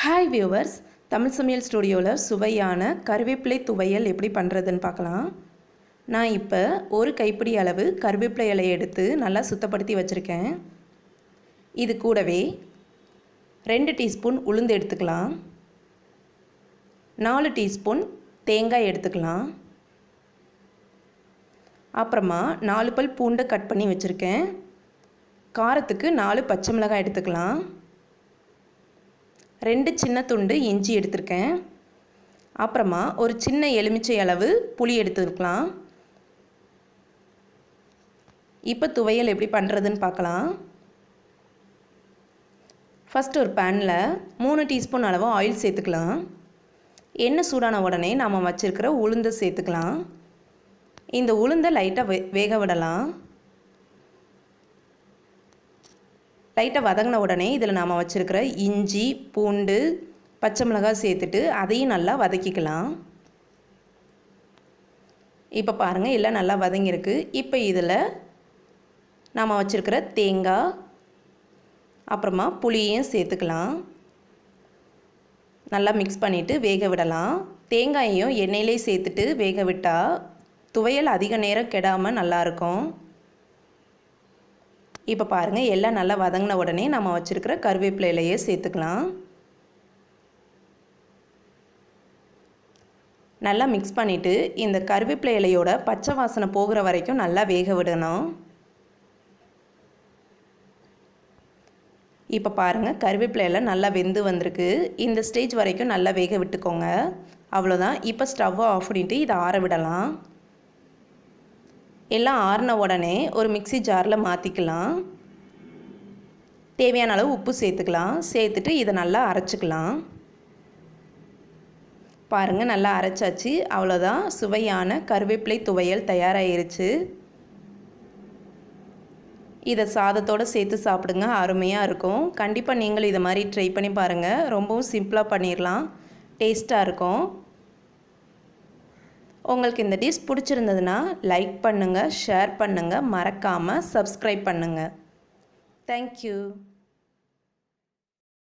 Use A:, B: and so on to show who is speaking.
A: Hi viewers, Tamil சமையல் ஸ்டுடியோவில் சுவையான கருவேப்பிலை துவையல் எப்படி பண்ணுறதுன்னு பார்க்கலாம். நான் இப்போ ஒரு கைப்பிடி அளவு கருவேப்பிலை இலையை எடுத்து நல்லா சுத்தப்படுத்தி வச்சுருக்கேன். இது கூடவே 2 டீஸ்பூன் உளுந்து எடுத்துக்கலாம், 4 டீஸ்பூன் தேங்காய் எடுத்துக்கலாம், அப்புறமா 4 பல் பூண்டை கட் பண்ணி வச்சுருக்கேன். காரத்துக்கு 4 பச்சை மிளகாய் எடுத்துக்கலாம், 2 சின்ன துண்டு இஞ்சி எடுத்திருக்கேன், அப்புறமா ஒரு சின்ன எலுமிச்சை அளவு புளி எடுத்துக்கலாம். இப்போ துவையல் எப்படி பண்ணுறதுன்னு பார்க்கலாம். ஃபஸ்ட்டு ஒரு பேனில் 3 டீஸ்பூன் அளவு ஆயில் சேர்த்துக்கலாம். எண்ணெய் சூடான உடனே நாம் வச்சுருக்கிற உளுந்தை சேர்த்துக்கலாம். இந்த உளுந்தை லைட்டாக வேக விடலாம். லைட்டாக வதங்கின உடனே இதில் நாம் வச்சுருக்கிற இஞ்சி, பூண்டு, பச்சை மிளகாய் சேர்த்துட்டு அதையும் நல்லா வதக்கிக்கலாம். இப்போ பாருங்கள், எல்லாம் நல்லா வதங்கியிருக்கு. இப்போ இதில் நாம் வச்சுருக்கிற தேங்காய் அப்புறமா புளியையும் சேர்த்துக்கலாம். நல்லா மிக்ஸ் பண்ணிவிட்டு வேக விடலாம். தேங்காயையும் எண்ணெயிலே சேர்த்துட்டு வேக விட்டால் துவையல் அதிக நேரம் கெடாமல் நல்லாயிருக்கும். இப்போ பாருங்கள், எல்லாம் நல்லா வதங்கின உடனே நம்ம வச்சுருக்கிற கருவேப்பிலை இலையை சேர்த்துக்கலாம். நல்லா மிக்ஸ் பண்ணிவிட்டு இந்த கருவேப்பிலை இலையோட பச்சை வாசனை போகிற வரைக்கும் நல்லா வேக விடணும். இப்போ பாருங்கள், கருவேப்பிலை இலை நல்லா வெந்து வந்திருக்கு. இந்த ஸ்டேஜ் வரைக்கும் நல்லா வேக விட்டுக்கோங்க. அவ்வளோதான். இப்போ ஸ்டவ்வை ஆஃப் பண்ணிவிட்டு இதை ஆற விடலாம். எல்லாம் ஆறின உடனே ஒரு மிக்ஸி ஜாரில் மாற்றிக்கலாம். தேவையான அளவு உப்பு சேர்த்துக்கலாம். சேர்த்துட்டு இதை நல்லா அரைச்சிக்கலாம். பாருங்கள், நல்லா அரைச்சாச்சு. அவ்வளோதான், சுவையான கருவேப்பிலை துவையல் தயாராகிருச்சு. இதை சாதத்தோடு சேர்த்து சாப்பிடுங்க, அருமையாக இருக்கும். கண்டிப்பாக நீங்களும் இதை மாதிரி ட்ரை பண்ணி பாருங்கள். ரொம்பவும் சிம்பிளாக பண்ணிடலாம், டேஸ்ட்டாக இருக்கும். உங்களுக்கு இந்த டிஷ் பிடிச்சிருந்ததுன்னா லைக் பண்ணுங்கள், ஷேர் பண்ணுங்கள், மறக்காமல் சப்ஸ்கிரைப் பண்ணுங்கள். தேங்க்யூ.